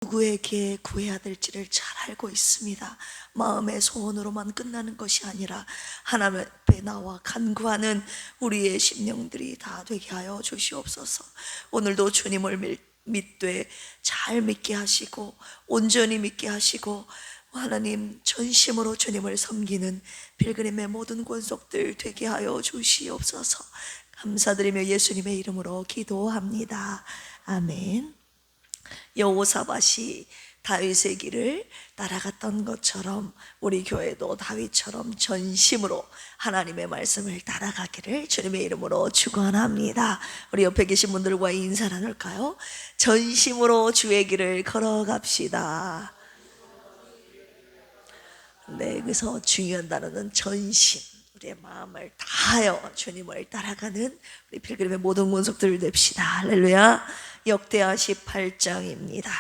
누구에게 구해야 될지를 잘 알고 있습니다. 마음의 소원으로만 끝나는 것이 아니라 하나님 앞에 나와 간구하는 우리의 심령들이 다 되게 하여 주시옵소서. 오늘도 주님을 믿되 잘 믿게 하시고 온전히 믿게 하시고 하나님 전심으로 주님을 섬기는 필그림의 모든 권속들 되게 하여 주시옵소서. 감사드리며 예수님의 이름으로 기도합니다. 아멘. 여호사밧이 다윗의 길을 따라갔던 것처럼 우리 교회도 다윗처럼 전심으로 하나님의 말씀을 따라가기를 주님의 이름으로 축원합니다. 우리 옆에 계신 분들과 인사 나눌까요? 전심으로 주의 길을 걸어갑시다. 네, 여기서 중요한 단어는 전심. 우리의 마음을 다하여 주님을 따라가는 우리 필그림의 모든 권속들을 냅시다. 할렐루야. 역대하 18장입니다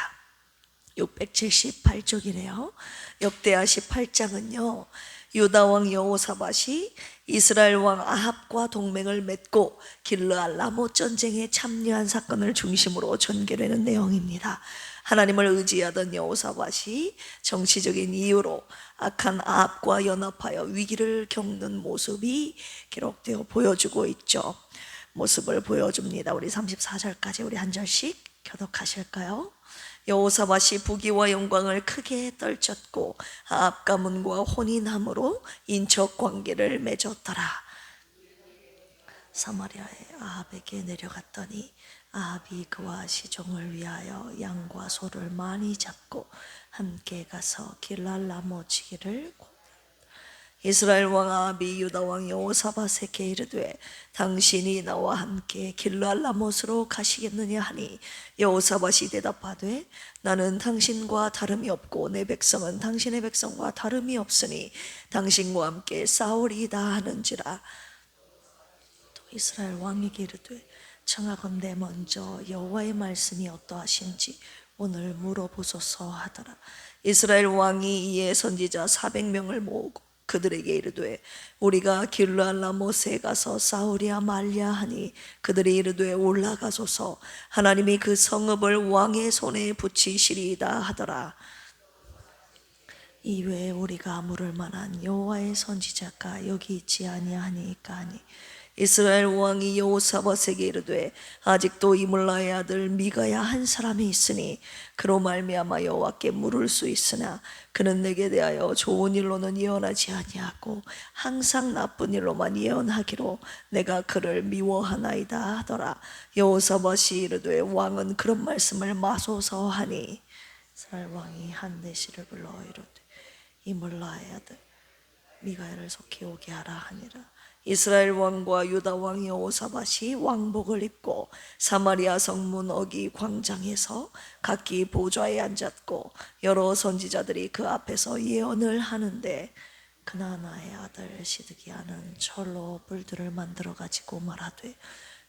678쪽이래요 역대하 18장은요 유다왕 여호사밧이 이스라엘 왕 아합과 동맹을 맺고 길르앗 라못 전쟁에 참여한 사건을 중심으로 전개되는 내용입니다. 하나님을 의지하던 여호사밧이 정치적인 이유로 악한 아합과 연합하여 위기를 겪는 모습이 기록되어 보여주고 있죠. 모습을 보여줍니다. 우리 34절까지 우리 한 절씩 교독하실까요? 여호사밧이 부귀와 영광을 크게 떨쳤고 아합 가문과 혼인함으로 인척 관계를 맺었더라. 사마리아의 아합에게 내려갔더니 아합이 그와 시종을 위하여 양과 소를 많이 잡고 함께 가서 길랄 라모치기를 이스라엘 왕 아합이 유다 왕 여호사밧에게 이르되 당신이 나와 함께 길르앗 라못으로 가시겠느냐 하니 여호사밧이 대답하되 나는 당신과 다름이 없고 내 백성은 당신의 백성과 다름이 없으니 당신과 함께 싸우리이다 하는지라. 또 이스라엘 왕에게 이르되 청하건대 먼저 여호와의 말씀이 어떠하신지 오늘 물어보소서 하더라. 이스라엘 왕이 이에 선지자 400명을 모으고 그들에게 이르되 우리가 길르앗 라못에 가서 싸우랴 말랴 하니 그들이 이르되 올라가소서 하나님이 그 성읍을 왕의 손에 붙이시리이다 하더라. 이외에 우리가 물을 만한 여호와의 선지자가 여기 있지 아니하니까 하니 이스라엘 왕이 여호사밧에게 이르되 아직도 이물라의 아들 미가야 한 사람이 있으니 그로 말미암아 여호와께 물을 수 있으나 그는 내게 대하여 좋은 일로는 예언하지 아니하고 항상 나쁜 일로만 예언하기로 내가 그를 미워하나이다 하더라. 여호사밧이 이르되 왕은 그런 말씀을 마소서 하니 이스라엘 왕이 한내시를 불러 이르되 이물라의 아들 미가야를 속히 오게 하라 하니라. 이스라엘 왕과 유다 왕 여호사밧이 왕복을 입고 사마리아 성문 어기 광장에서 각기 보좌에 앉았고 여러 선지자들이 그 앞에서 예언을 하는데 그나나의 아들 시드기야는 철로 불들을 만들어 가지고 말하되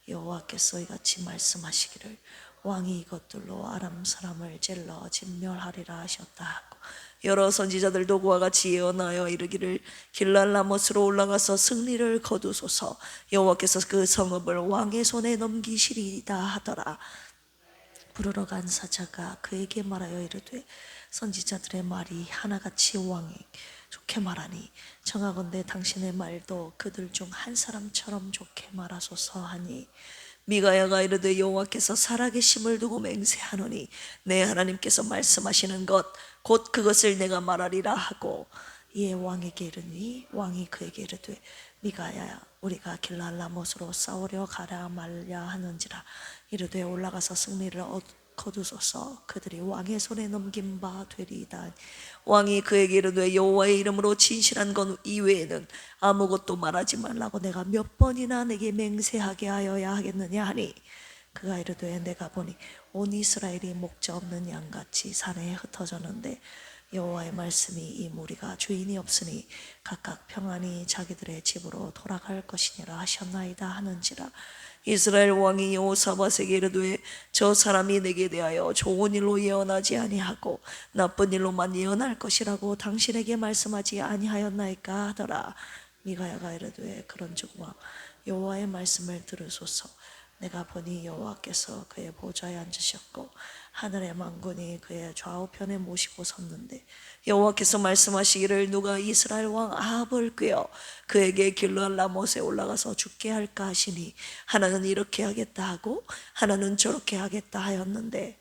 여호와께서 이같이 말씀하시기를 왕이 이것들로 아람 사람을 찔러 진멸하리라 하셨다 하고 여러 선지자들도 그와 같이 예언하여 이르기를 길랄 라못으로 올라가서 승리를 거두소서 여호와께서 그 성읍을 왕의 손에 넘기시리이다 하더라. 부르러 간 사자가 그에게 말하여 이르되 선지자들의 말이 하나같이 왕이 좋게 말하니 청하건대 당신의 말도 그들 중 한 사람처럼 좋게 말하소서 하니 미가야가 이르되 여호와께서 살아계심을 두고 맹세하노니 내 하나님께서 말씀하시는 것 곧 그것을 내가 말하리라 하고 이에 왕에게 이르니 왕이 그에게 이르되 미가야야 우리가 길랄 라못으로 싸우려 가라 말랴 하는지라. 이르되 올라가서 승리를 거두소서 그들이 왕의 손에 넘긴 바 되리이다. 왕이 그에게 이르되 여호와의 이름으로 진실한 것 이외에는 아무것도 말하지 말라고 내가 몇 번이나 내게 맹세하게 하여야 하겠느냐 하니 그가 이르되 내가 보니 온 이스라엘이 목자 없는 양같이 산에 흩어졌는데 여호와의 말씀이 이 무리가 주인이 없으니 각각 평안히 자기들의 집으로 돌아갈 것이니라 하셨나이다 하는지라. 이스라엘 왕이 여호사밧에게 이르되 저 사람이 내게 대하여 좋은 일로 예언하지 아니하고 나쁜 일로만 예언할 것이라고 당신에게 말씀하지 아니하였나이까 하더라. 미가야가 이르되 그런즉 왕 여호와의 말씀을 들으소서. 내가 보니 여호와께서 그의 보좌에 앉으셨고 하늘의 만군이 그의 좌우편에 모시고 섰는데 여호와께서 말씀하시기를 누가 이스라엘 왕 아합을 꾀어 그에게 길르앗 라못에 올라가서 죽게 할까 하시니 하나는 이렇게 하겠다 하고 하나는 저렇게 하겠다 하였는데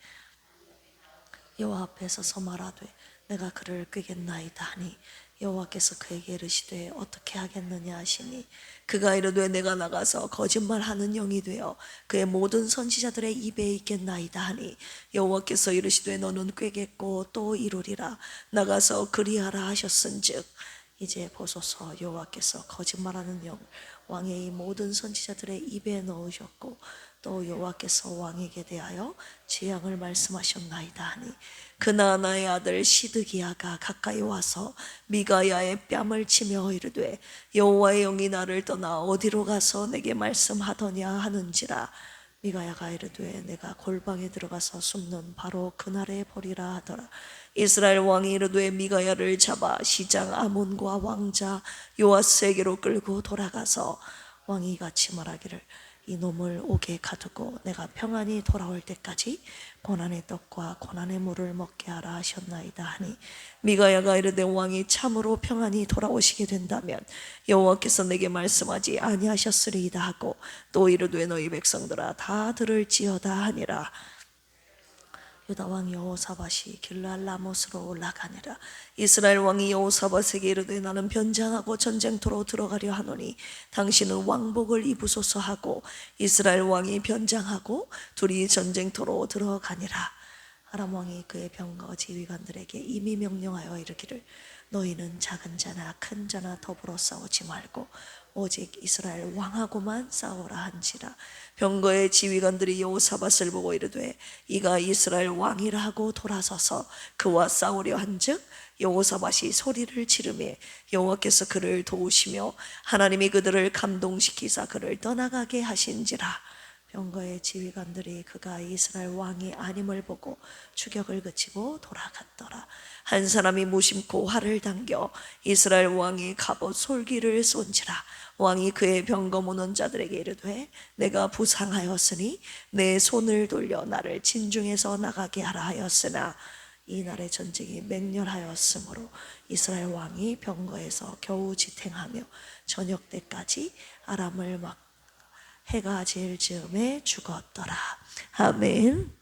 여호와 앞에 서서 말하되 내가 그를 꾀겠나이다 하니 여호와께서 그에게 이르시되 어떻게 하겠느냐 하시니 그가 이르되 내가 나가서 거짓말하는 영이 되어 그의 모든 선지자들의 입에 있겠나이다 하니 여호와께서 이르시되 너는 꾀겠고 또 이루리라 나가서 그리하라 하셨은즉 이제 보소서 여호와께서 거짓말하는 영 왕의 이 모든 선지자들의 입에 넣으셨고 또 여호와께서 왕에게 대하여 재앙을 말씀하셨나이다 하니 그나아나의 아들 시드기야가 가까이 와서 미가야의 뺨을 치며 이르되 여호와의 영이 나를 떠나 어디로 가서 내게 말씀하더냐 하는지라 미가야가 이르되 내가 골방에 들어가서 숨는 바로 그날에 보리라 하더라. 이스라엘 왕이 이르되 미가야를 잡아 시장 아몬과 왕자 요아스에게로 끌고 돌아가서 왕이 같이 말하기를 이놈을 옥에 가두고 내가 평안히 돌아올 때까지 고난의 떡과 고난의 물을 먹게 하라 하셨나이다 하니 미가야가 이르되 왕이 참으로 평안히 돌아오시게 된다면 여호와께서 내게 말씀하지 아니하셨으리이다 하고 또 이르되 너희 백성들아 다 들을지어다 하니라. 유다 왕 여호사밧이 길르앗 라못으로 올라가니라. 이스라엘 왕이 여호사밧에게 이르되 나는 변장하고 전쟁터로 들어가려 하노니 당신은 왕복을 입으소서 하고 이스라엘 왕이 변장하고 둘이 전쟁터로 들어가니라. 아람 왕이 그의 병거 지휘관들에게 이미 명령하여 이르기를 너희는 작은 자나 큰 자나 더불어 싸우지 말고 오직 이스라엘 왕하고만 싸우라 한지라. 병거의 지휘관들이 여호사밧을 보고 이르되 이가 이스라엘 왕이라 하고 돌아서서 그와 싸우려 한즉 여호사밧이 소리를 지르매 여호와께서 그를 도우시며 하나님이 그들을 감동시키사 그를 떠나가게 하신지라. 병거의 지휘관들이 그가 이스라엘 왕이 아님을 보고 추격을 그치고 돌아갔더라. 한 사람이 무심코 활을 당겨 이스라엘 왕이 갑옷 솔기를 쏜지라. 왕이 그의 병거 무는 자들에게 이르되 내가 부상하였으니 내 손을 돌려 나를 진중에서 나가게 하라 하였으나 이날의 전쟁이 맹렬하였으므로 이스라엘 왕이 병거에서 겨우 지탱하며 저녁 때까지 아람을 막 해가 질 즈음에 죽었더라. 아멘.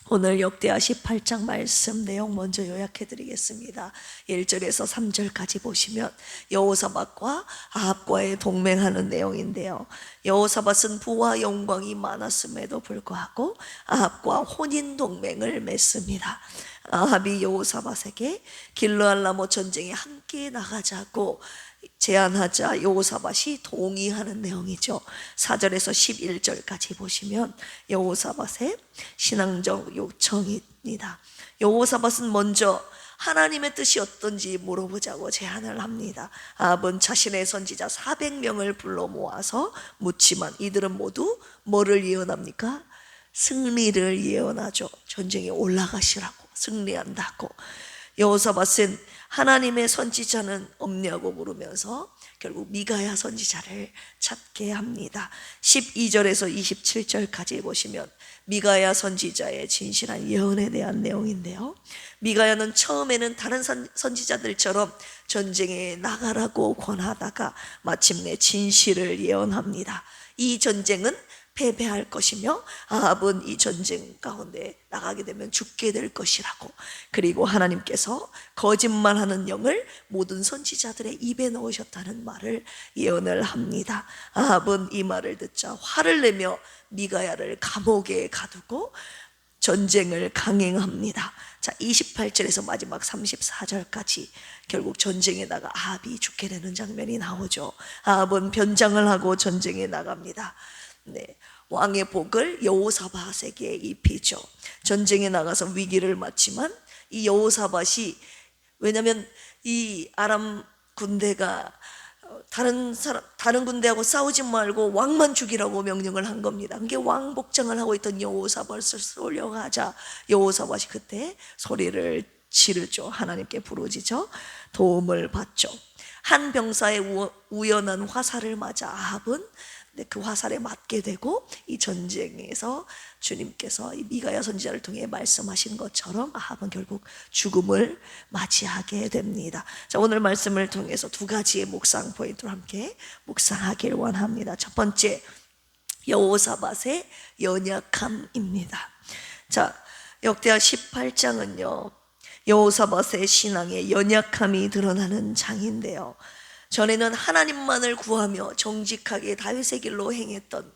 오늘 역대하 18장 말씀 내용 먼저 요약해 드리겠습니다. 1절에서 3절까지 보시면 여호사밧과 아합과의 동맹하는 내용인데요. 여호사밧은 부와 영광이 많았음에도 불구하고 아합과 혼인 동맹을 맺습니다. 아합이 여호사밧에게 길르앗 라못 전쟁에 함께 나가자고 제안하자 여호사밧이 동의하는 내용이죠. 4절에서 11절까지 보시면 여호사밧의 신앙적 요청입니다. 여호사밧은 먼저 하나님의 뜻이 어떤지 물어보자고 제안을 합니다. 아합은 자신의 선지자 400명을 불러 모아서 묻지만 이들은 모두 뭐를 예언합니까? 승리를 예언하죠. 전쟁에 올라가시라고, 승리한다고. 여호사밧은 하나님의 선지자는 없냐고 물으면서 결국 미가야 선지자를 찾게 합니다. 12절에서 27절까지 보시면 미가야 선지자의 진실한 예언에 대한 내용인데요. 미가야는 처음에는 다른 선지자들처럼 전쟁에 나가라고 권하다가 마침내 진실을 예언합니다. 이 전쟁은 패배할 것이며 아합은 이 전쟁 가운데 나가게 되면 죽게 될 것이라고, 그리고 하나님께서 거짓말하는 영을 모든 선지자들의 입에 넣으셨다는 말을 예언을 합니다. 아합은 이 말을 듣자 화를 내며 미가야를 감옥에 가두고 전쟁을 강행합니다. 자, 28절에서 마지막 34절까지 결국 전쟁에 나가 아합이 죽게 되는 장면이 나오죠. 아합은 변장을 하고 전쟁에 나갑니다. 네, 왕의 복을 여호사밧에게 입히죠. 전쟁에 나가서 위기를 맞지만 이 여호사밧이, 왜냐하면 이 아람 군대가 다른 군대하고 싸우지 말고 왕만 죽이라고 명령을 한 겁니다. 그게 왕 복장을 하고 있던 여호사밧을 쏠려가자 여호사밧이 그때 소리를 지르죠. 하나님께 부르짖어 도움을 받죠. 한 병사의 우연한 화살을 맞아 아합은 근데 그 화살에 맞게 되고 이 전쟁에서 주님께서 이 미가야 선지자를 통해 말씀하신 것처럼 아합은 결국 죽음을 맞이하게 됩니다. 자, 오늘 말씀을 통해서 두 가지의 묵상 포인트를 함께 묵상하길 원합니다. 첫 번째, 여호사밧의 연약함입니다. 자, 역대하 18장은요 여호사밧의 신앙의 연약함이 드러나는 장인데요, 전에는 하나님만을 구하며 정직하게 다윗의 길로 행했던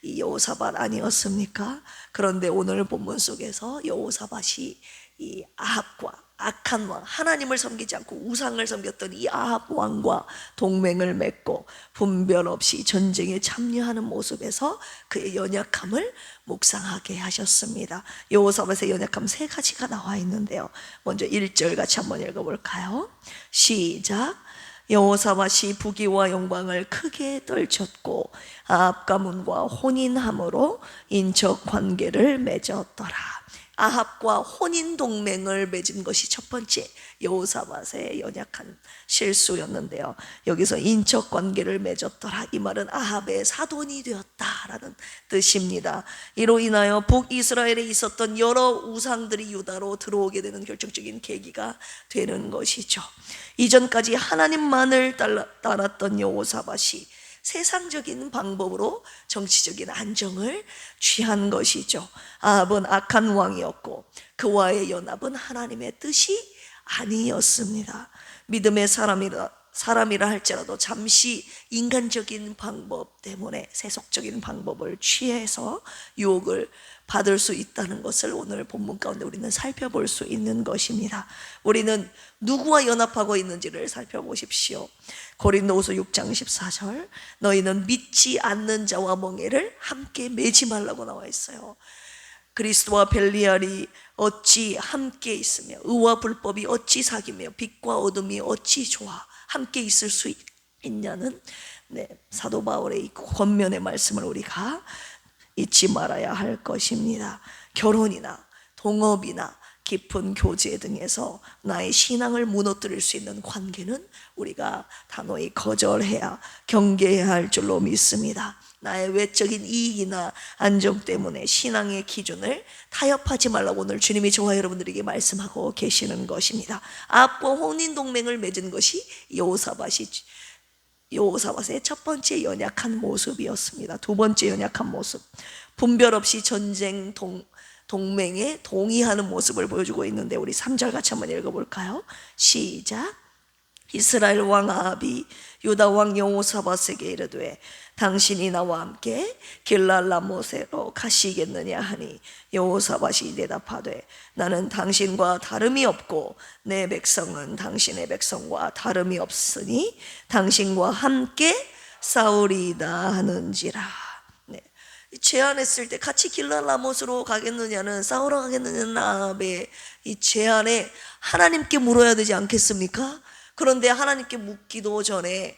이 여호사밧 아니었습니까? 그런데 오늘 본문 속에서 여호사밧이 이 아합과 악한 왕, 하나님을 섬기지 않고 우상을 섬겼던 이 아합 왕과 동맹을 맺고 분별 없이 전쟁에 참여하는 모습에서 그의 연약함을 묵상하게 하셨습니다. 여호사밧의 연약함 세 가지가 나와 있는데요, 먼저 1절 같이 한번 읽어볼까요? 시작. 여호사밧이 부귀와 영광을 크게 떨쳤고 아합 가문과 혼인함으로 인척 관계를 맺었더라. 아합과 혼인 동맹을 맺은 것이 첫 번째 여호사밧의 연약한 실수였는데요, 여기서 인척 관계를 맺었더라, 이 말은 아합의 사돈이 되었다라는 뜻입니다. 이로 인하여 북이스라엘에 있었던 여러 우상들이 유다로 들어오게 되는 결정적인 계기가 되는 것이죠. 이전까지 하나님만을 따랐던 여호사밧이 세상적인 방법으로 정치적인 안정을 취한 것이죠. 아합은 악한 왕이었고 그와의 연합은 하나님의 뜻이 아니었습니다. 믿음의 사람이라 할지라도 잠시 인간적인 방법 때문에 세속적인 방법을 취해서 유혹을 받을 수 있다는 것을 오늘 본문 가운데 우리는 살펴볼 수 있는 것입니다. 우리는 누구와 연합하고 있는지를 살펴보십시오. 고린도후서 6장 14절, 너희는 믿지 않는 자와 멍에를 함께 매지 말라고 나와 있어요. 그리스도와 벨리알이 어찌 함께 있으며 의와 불법이 어찌 사귀며 빛과 어둠이 어찌 좋아 함께 있을 수 있냐는 사도 바울의 이 권면의 말씀을 우리가 잊지 말아야 할 것입니다. 결혼이나 동업이나 깊은 교제 등에서 나의 신앙을 무너뜨릴 수 있는 관계는 우리가 단호히 거절해야 경계해야 할 줄로 믿습니다. 나의 외적인 이익이나 안정 때문에 신앙의 기준을 타협하지 말라고 오늘 주님이 저와 여러분들에게 말씀하고 계시는 것입니다. 아합과 혼인 동맹을 맺은 것이 여호사밧의 첫 번째 연약한 모습이었습니다. 두 번째 연약한 모습, 분별 없이 전쟁 동맹에 동의하는 모습을 보여주고 있는데, 우리 3절 같이 한번 읽어볼까요? 시작. 이스라엘 왕 아합이 유다 왕 여호사밧에게 이르되 당신이 나와 함께 길랄라모세로 가시겠느냐 하니 여호사밧이 대답하되 나는 당신과 다름이 없고 내 백성은 당신의 백성과 다름이 없으니 당신과 함께 싸우리이다 하는지라. 제안했을 때 같이 길랄라못으로 가겠느냐는, 싸우러 가겠느냐는 아합의 이 제안에 하나님께 물어야 되지 않겠습니까? 그런데 하나님께 묻기도 전에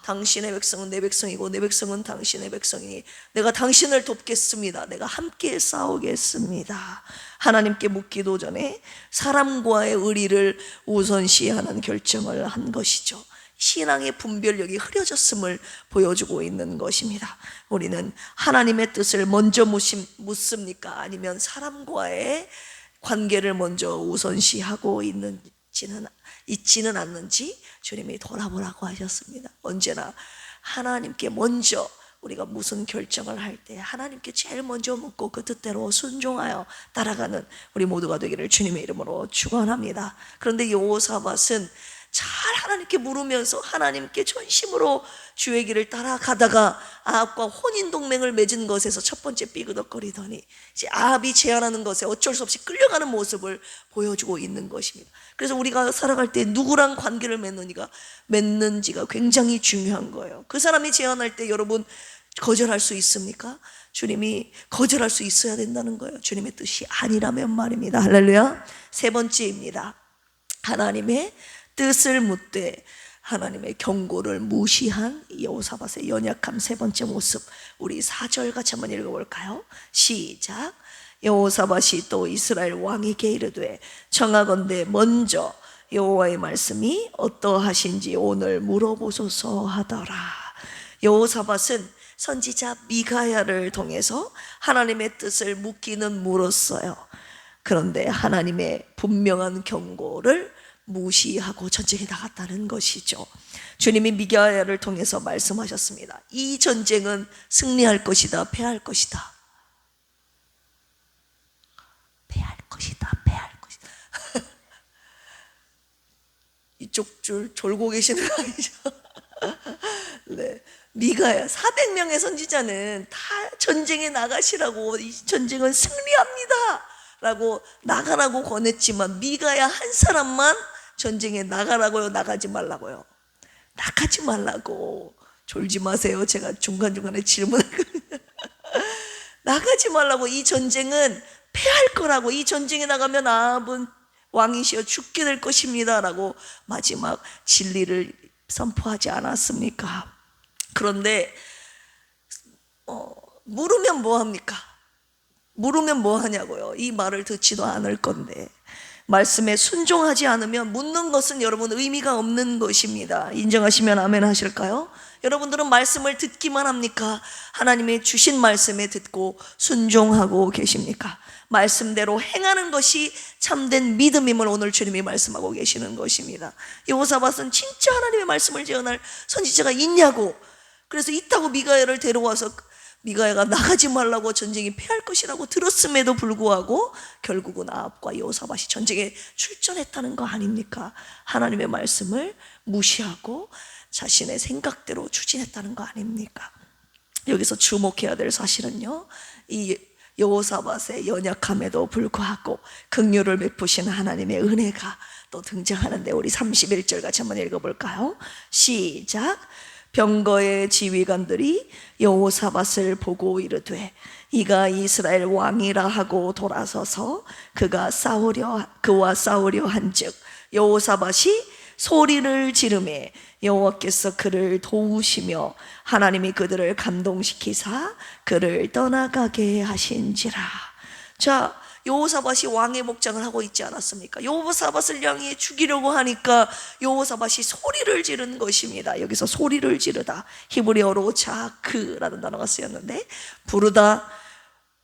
당신의 백성은 내 백성이고 내 백성은 당신의 백성이니 내가 당신을 돕겠습니다, 내가 함께 싸우겠습니다, 하나님께 묻기도 전에 사람과의 의리를 우선시하는 결정을 한 것이죠. 신앙의 분별력이 흐려졌음을 보여주고 있는 것입니다. 우리는 하나님의 뜻을 먼저 묻습니까? 아니면 사람과의 관계를 먼저 우선시하고 있지는 않는지 주님이 돌아보라고 하셨습니다. 언제나 하나님께 먼저 우리가 무슨 결정을 할 때 하나님께 제일 먼저 묻고 그 뜻대로 순종하여 따라가는 우리 모두가 되기를 주님의 이름으로 축원합니다. 그런데 여호사밧은 잘 하나님께 물으면서 하나님께 전심으로 주의 길을 따라가다가 아합과 혼인 동맹을 맺은 것에서 첫 번째 삐그덕거리더니 이제 아합이 제안하는 것에 어쩔 수 없이 끌려가는 모습을 보여주고 있는 것입니다. 그래서 우리가 살아갈 때 누구랑 관계를 맺는지가 굉장히 중요한 거예요. 그 사람이 제안할 때 여러분 거절할 수 있습니까? 주님이 거절할 수 있어야 된다는 거예요. 주님의 뜻이 아니라면 말입니다. 할렐루야. 세 번째입니다. 하나님의 뜻을 묻되 하나님의 경고를 무시한 여호사밧의 연약함 세 번째 모습, 우리 4절 같이 한번 읽어볼까요? 시작. 여호사밧이 또 이스라엘 왕에게 이르되 청하건대 먼저 여호와의 말씀이 어떠하신지 오늘 물어보소서 하더라. 여호사밧은 선지자 미가야를 통해서 하나님의 뜻을 묻기는 물었어요. 그런데 하나님의 분명한 경고를 무시하고 전쟁에 나갔다는 것이죠. 주님이 미가야를 통해서 말씀하셨습니다. 이 전쟁은 승리할 것이다, 패할 것이다. 패할 것이다, 패할 것이다. 이쪽 줄 졸고 계시는 거 아니죠? 네. 미가야 400명의 선지자는 다 전쟁에 나가시라고, 이 전쟁은 승리합니다 라고 나가라고 권했지만 미가야 한 사람만 전쟁에 나가라고요, 나가지 말라고요? 나가지 말라고. 졸지 마세요. 제가 중간중간에 질문할 겁니다. 나가지 말라고. 이 전쟁은 패할 거라고. 이 전쟁에 나가면 아합은 왕이시여 죽게 될 것입니다 라고 마지막 진리를 선포하지 않았습니까? 그런데 물으면 뭐합니까? 물으면 뭐하냐고요? 이 말을 듣지도 않을 건데, 말씀에 순종하지 않으면 묻는 것은 여러분 의미가 없는 것입니다. 인정하시면 아멘 하실까요? 여러분들은 말씀을 듣기만 합니까? 하나님의 주신 말씀에 듣고 순종하고 계십니까? 말씀대로 행하는 것이 참된 믿음임을 오늘 주님이 말씀하고 계시는 것입니다. 여호사밧은 진짜 하나님의 말씀을 제언할 선지자가 있냐고, 그래서 있다고 미가야를 데려와서 미가야가 나가지 말라고 전쟁이 패할 것이라고 들었음에도 불구하고 결국은 아합과 여호사밧이 전쟁에 출전했다는 거 아닙니까? 하나님의 말씀을 무시하고 자신의 생각대로 추진했다는 거 아닙니까? 여기서 주목해야 될 사실은요, 이 여호사밧의 연약함에도 불구하고 긍휼을 베푸신 하나님의 은혜가 또 등장하는데, 우리 31절 같이 한번 읽어볼까요? 시작. 병거의 지휘관들이 여호사밧을 보고 이르되 이가 이스라엘 왕이라 하고 돌아서서 그와 싸우려 한즉 여호사밧이 소리를 지르매 여호와께서 그를 도우시며 하나님이 그들을 감동시키사 그를 떠나가게 하신지라. 자, 여호사밧이 왕의 목장을 하고 있지 않았습니까? 여호사밧을 향해 죽이려고 하니까 여호사밧이 소리를 지른 것입니다. 여기서 소리를 지르다, 히브리어로 자크라는 단어가 쓰였는데 부르다,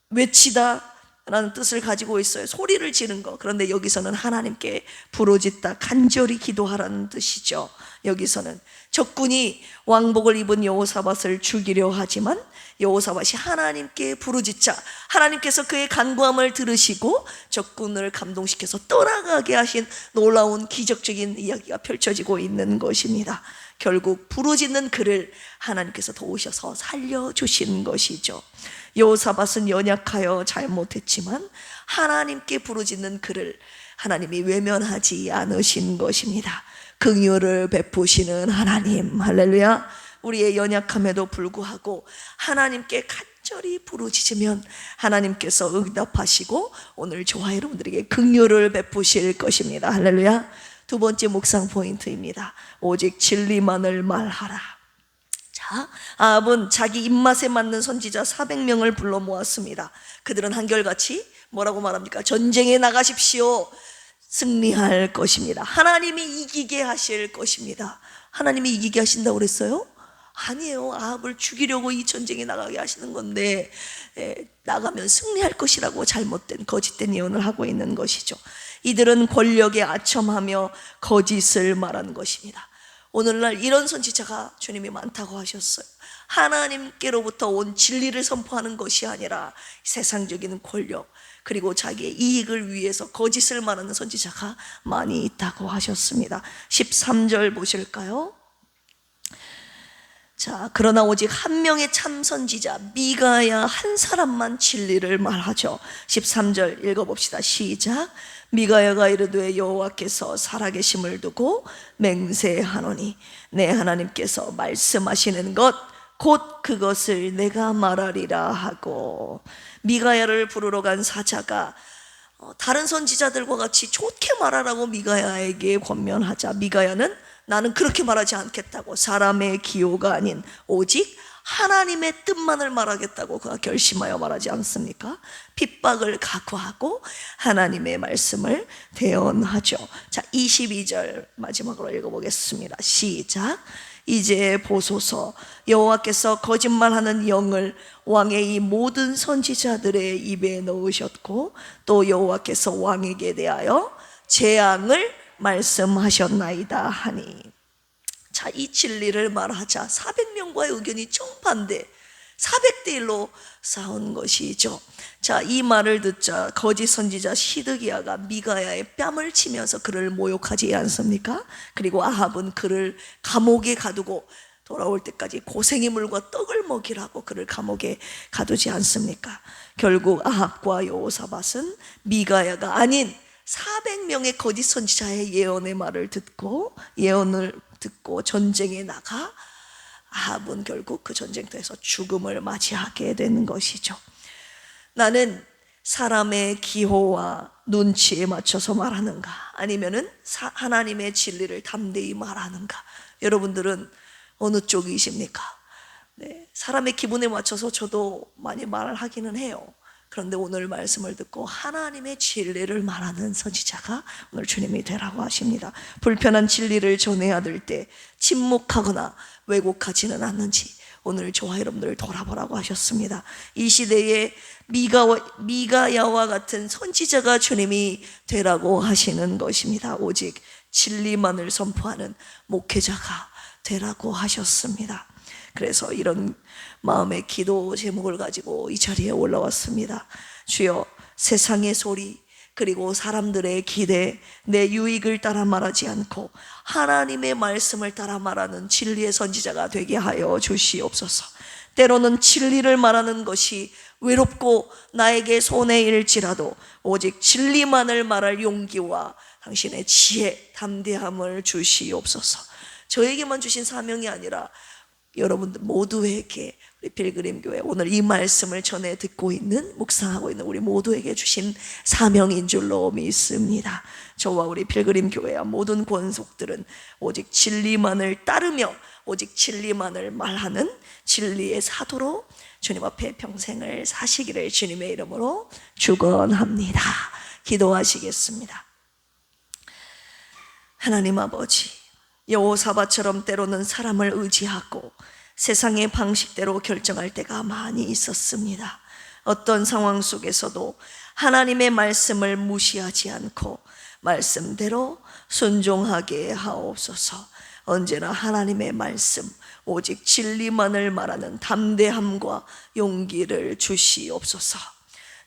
외치다 라는 뜻을 가지고 있어요. 소리를 지른 거. 그런데 여기서는 하나님께 부르짖다, 간절히 기도하라는 뜻이죠. 여기서는 적군이 왕복을 입은 여호사밧을 죽이려 하지만 여호사밧이 하나님께 부르짖자 하나님께서 그의 간구함을 들으시고 적군을 감동시켜서 떠나가게 하신 놀라운 기적적인 이야기가 펼쳐지고 있는 것입니다. 결국 부르짖는 그를 하나님께서 도우셔서 살려주신 것이죠. 여호사밧은 연약하여 잘못했지만 하나님께 부르짖는 그를 하나님이 외면하지 않으신 것입니다. 긍휼을 베푸시는 하나님, 할렐루야. 우리의 연약함에도 불구하고 하나님께 간절히 부르짖으면 하나님께서 응답하시고 오늘 저와 여러분들에게 긍휼을 베푸실 것입니다. 할렐루야. 두 번째 묵상 포인트입니다. 오직 진리만을 말하라. 자, 아합은 자기 입맛에 맞는 선지자 400명을 불러 모았습니다. 그들은 한결같이 뭐라고 말합니까? 전쟁에 나가십시오. 승리할 것입니다. 하나님이 이기게 하실 것입니다. 하나님이 이기게 하신다고 그랬어요? 아니에요. 아합을 죽이려고 이 전쟁에 나가게 하시는 건데 나가면 승리할 것이라고 잘못된 거짓된 예언을 하고 있는 것이죠. 이들은 권력에 아첨하며 거짓을 말한 것입니다. 오늘날 이런 선지자가 주님이 많다고 하셨어요. 하나님께로부터 온 진리를 선포하는 것이 아니라 세상적인 권력 그리고 자기의 이익을 위해서 거짓을 말하는 선지자가 많이 있다고 하셨습니다. 13절 보실까요? 자, 그러나 오직 한 명의 참 선지자 미가야 한 사람만 진리를 말하죠. 13절 읽어봅시다. 시작. 미가야가 이르되 여호와께서 살아계심을 두고 맹세하노니 내 하나님께서 말씀하시는 것 곧 그것을 내가 말하리라 하고. 미가야를 부르러 간 사자가 다른 선지자들과 같이 좋게 말하라고 미가야에게 권면하자 미가야는 나는 그렇게 말하지 않겠다고, 사람의 기호가 아닌 오직 하나님의 뜻만을 말하겠다고 그가 결심하여 말하지 않습니까? 핍박을 각오하고 하나님의 말씀을 대언하죠. 자, 22절 마지막으로 읽어보겠습니다. 시작. 이제 보소서, 여호와께서 거짓말하는 영을 왕의 이 모든 선지자들의 입에 넣으셨고 또 여호와께서 왕에게 대하여 재앙을 말씀하셨나이다 하니. 자, 이 진리를 말하자 400명과의 의견이 정반대, 400대 1로 싸운 것이죠. 자, 이 말을 듣자 거짓 선지자 시드기야가 미가야의 뺨을 치면서 그를 모욕하지 않습니까? 그리고 아합은 그를 감옥에 가두고 돌아올 때까지 고생의 물과 떡을 먹이라고 그를 감옥에 가두지 않습니까? 결국 아합과 여호사밧은 미가야가 아닌 400명의 거짓 선지자의 예언의 말을 듣고 전쟁에 나가 아합은 결국 그 전쟁터에서 죽음을 맞이하게 되는 것이죠. 나는 사람의 기호와 눈치에 맞춰서 말하는가, 아니면은 하나님의 진리를 담대히 말하는가? 여러분들은 어느 쪽이십니까? 네, 사람의 기분에 맞춰서 저도 많이 말을 하기는 해요. 그런데 오늘 말씀을 듣고 하나님의 진리를 말하는 선지자가 오늘 주님이 되라고 하십니다. 불편한 진리를 전해야 될 때 침묵하거나 왜곡하지는 않는지 오늘 저와 여러분들을 돌아보라고 하셨습니다. 이 시대에 미가야와 같은 선지자가 주님이 되라고 하시는 것입니다. 오직 진리만을 선포하는 목회자가 되라고 하셨습니다. 그래서 이런 마음의 기도 제목을 가지고 이 자리에 올라왔습니다. 주여, 세상의 소리 그리고 사람들의 기대, 내 유익을 따라 말하지 않고 하나님의 말씀을 따라 말하는 진리의 선지자가 되게 하여 주시옵소서. 때로는 진리를 말하는 것이 외롭고 나에게 손해일지라도 오직 진리만을 말할 용기와 당신의 지혜, 담대함을 주시옵소서. 저에게만 주신 사명이 아니라 여러분들 모두에게, 우리 필그림교회 오늘 이 말씀을 전해 듣고 있는, 묵상하고 있는 우리 모두에게 주신 사명인 줄로 믿습니다. 저와 우리 필그림교회와 모든 권속들은 오직 진리만을 따르며 오직 진리만을 말하는 진리의 사도로 주님 앞에 평생을 사시기를 주님의 이름으로 축원합니다. 기도하시겠습니다. 하나님 아버지, 여호사밧처럼 때로는 사람을 의지하고 세상의 방식대로 결정할 때가 많이 있었습니다. 어떤 상황 속에서도 하나님의 말씀을 무시하지 않고 말씀대로 순종하게 하옵소서. 언제나 하나님의 말씀, 오직 진리만을 말하는 담대함과 용기를 주시옵소서.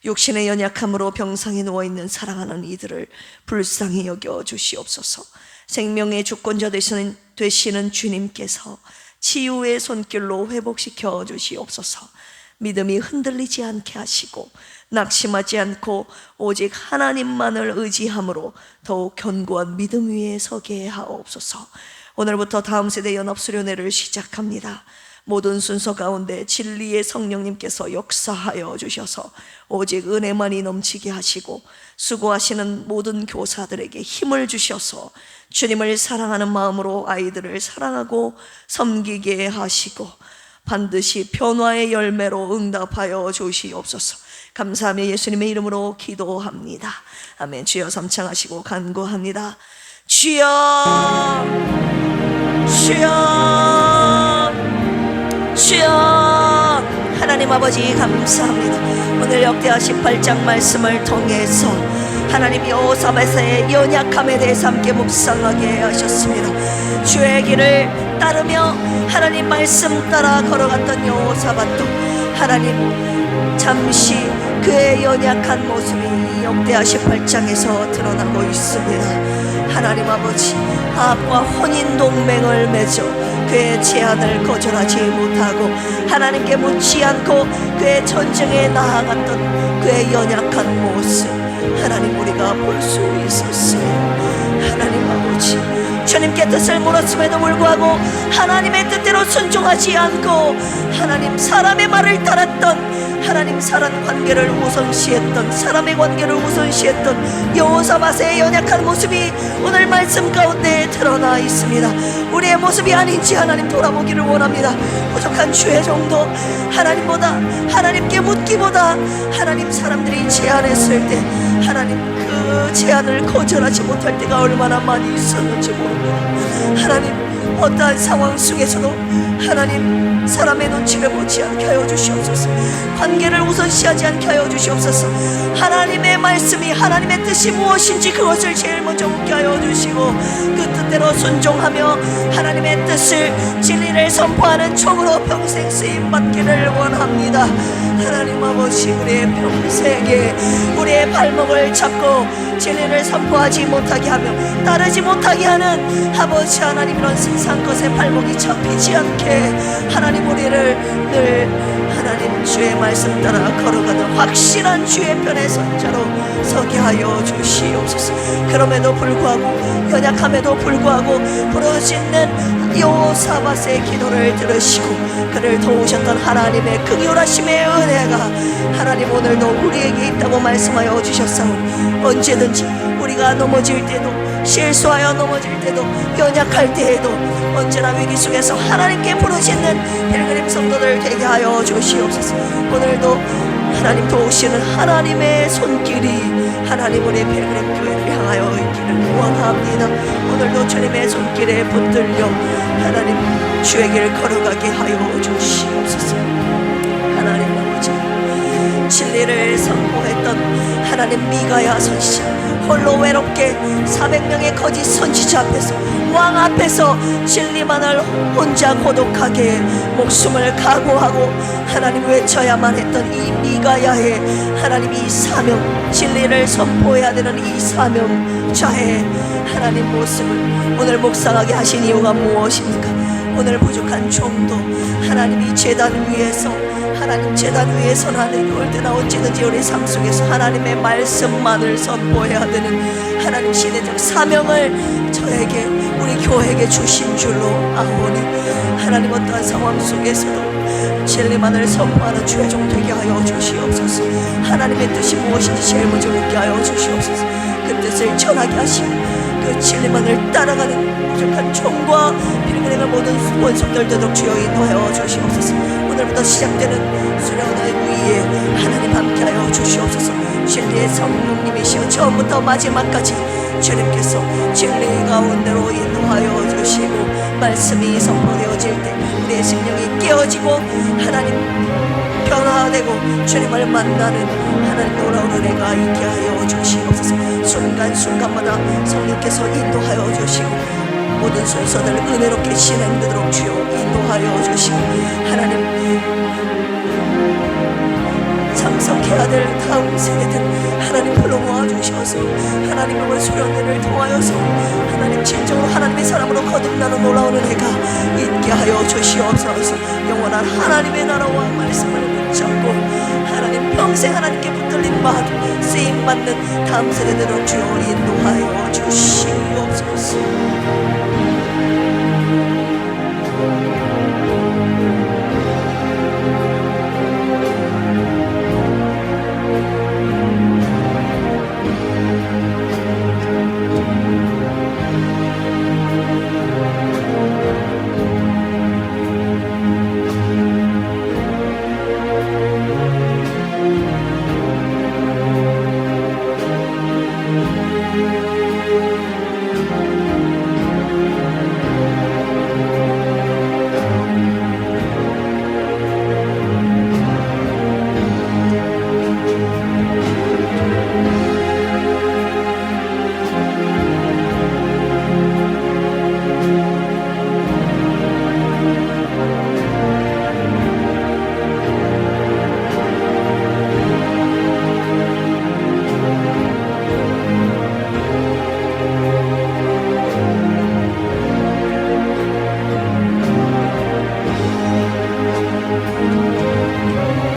육신의 연약함으로 병상에 누워있는 사랑하는 이들을 불쌍히 여겨 주시옵소서. 생명의 주권자 되시는 주님께서 치유의 손길로 회복시켜 주시옵소서. 믿음이 흔들리지 않게 하시고 낙심하지 않고 오직 하나님만을 의지함으로 더욱 견고한 믿음 위에 서게 하옵소서. 오늘부터 다음 세대 연합수련회를 시작합니다. 모든 순서 가운데 진리의 성령님께서 역사하여 주셔서 오직 은혜만이 넘치게 하시고 수고하시는 모든 교사들에게 힘을 주셔서 주님을 사랑하는 마음으로 아이들을 사랑하고 섬기게 하시고 반드시 변화의 열매로 응답하여 주시옵소서. 감사하며 예수님의 이름으로 기도합니다. 아멘. 주여 삼창하시고 간구합니다. 주여, 주여, 주여. 하나님 아버지 감사합니다. 오늘 역대하 18장 말씀을 통해서 하나님 여호사밧의 연약함에 대해서 함께 묵상하게 하셨습니다. 주의 길을 따르며 하나님 말씀 따라 걸어갔던 여호사밧도 하나님 잠시 그의 연약한 모습이 역대하 18장에서 드러나고 있습니다. 하나님 아버지, 아합과 혼인 동맹을 맺어 그의 제안을 거절하지 못하고 하나님께 묻지 않고 그의 전쟁에 나아갔던 그의 연약한 모습 하나님 우리가 볼 수 있었습니다. 하나님 아버지, 주님께 뜻을 물었음에도 불구하고 하나님의 뜻대로 순종하지 않고 하나님 사람의 말을 따랐던, 하나님 사람 관계를 우선시했던, 사람의 관계를 우선시했던 여호사밧의 연약한 모습이 오늘 말씀 가운데 드러나 있습니다. 우리의 모습이 아닌지 하나님 돌아보기를 원합니다. 부족한 주의 정도, 하나님보다 하나님께 묻기보다 하나님 사람들이 제안했을 때 하나님 그 제안을 거절하지 못할 때가 얼마나 많이 있었는지 모릅니다. 하나님 어떠한 상황 속에서도 하나님 사람의 눈치를 보지 않게 하여 주시옵소서. 관계를 우선시하지 않게 하여 주시옵소서. 하나님의 말씀이 하나님의 뜻이 무엇인지 그것을 제일 먼저 묻게 하여 주시고 그 뜻대로 순종하며 하나님의 뜻을 진리를 선포하는 종으로 평생 쓰임받기를 원합니다. 하나님 아버지, 우리의 평생에 우리의 발목을 잡고 진리를 선포하지 못하게 하며 따르지 못하게 하는 아버지 하나님, 이런 세상 것에 발목이 잡히지 않게 하나님 우리를 늘 하나님 주의 말씀 따라 걸어가는 확실한 주의 편의 선자로 서게 하여 주시옵소서. 그럼에도 불구하고, 연약함에도 불구하고 부르짖는 여호사밧의 기도를 들으시고 그를 도우셨던 하나님의 극률하심의 은혜가 하나님 오늘도 우리에게 있다고 말씀하여 주셨사오니 언제든지 우리가 넘어질 때도, 실수하여 넘어질 때도, 연약할 때에도 언제나 위기 속에서 하나님께 부르짖는 필그림 성도들 되게 하여 주시옵소서. 오늘도 하나님 도우시는 하나님의 손길이 하나님 우리 필그림 교회를 향하여 있기를 원합니다. 오늘도 주님의 손길에 붙들려 하나님 주의 길 걸어가게 하여 주시옵소서. 하나님 아버지, 진리를 선포했던 하나님 미가야 선지자, 홀로 외롭게 400명의 거짓 선지자 앞에서, 왕 앞에서 진리만을 혼자 고독하게 목숨을 각오하고 하나님 외쳐야만 했던 이 미가야의 하나님 이 사명, 진리를 선포해야 되는 이 사명자의 하나님 모습을 오늘 묵상하게 하신 이유가 무엇입니까? 오늘 부족한 종도 하나님이 제단 위에서, 하나님 제단 위에서 나는 올때나 언제든지 우리 삶 속에서 하나님의 말씀만을 선포해야 되는 하나님 시대적 사명을 저에게, 우리 교회에게 주신 줄로 아오니 하나님 어떠한 상황 속에서도 진리만을 선포하는 주의 종 되게 하여 주시옵소서. 하나님의 뜻이 무엇인지 제일 먼저 묻게 하여 주시옵소서. 그 뜻을 전하게 하시고 그 진리만을 따라가는 부족한 종과 필그림의 모든 원수들 되도록 주여 인도하여 주시옵소서. 오늘부터 시작되는 수련의 위에 하나님 함께하여 주시옵소서. 진리의 성령님이시여 처음부터 마지막까지 주님께서 진리 가운데로 인도하여 주시고 말씀이 선포되어질 때 우리의 심령이 깨어지고 하나님 변화되고 주님을 만나는 하나님 돌아오는 애가 있게 하여 주시옵소서. 순간순간마다 성령께서 인도하여 주시고 모든 순서들 은혜롭게 진행되도록 주여 인도하여 주시고 하나님 상속해야 될 다음 세대들 하나님 불러 모아주셔서 하나님의 수련회를 통하여서 하나님 진정으로 하나님의 사람으로 거듭나는 놀라운 은혜가 있게 하여 주시옵소서. 영원한 하나님의 나라와 말씀을 붙잡고 하나님 평생 하나님께 붙들린 바 쓰임받는 다음 세대들을 주여 인도하여 주시옵소서.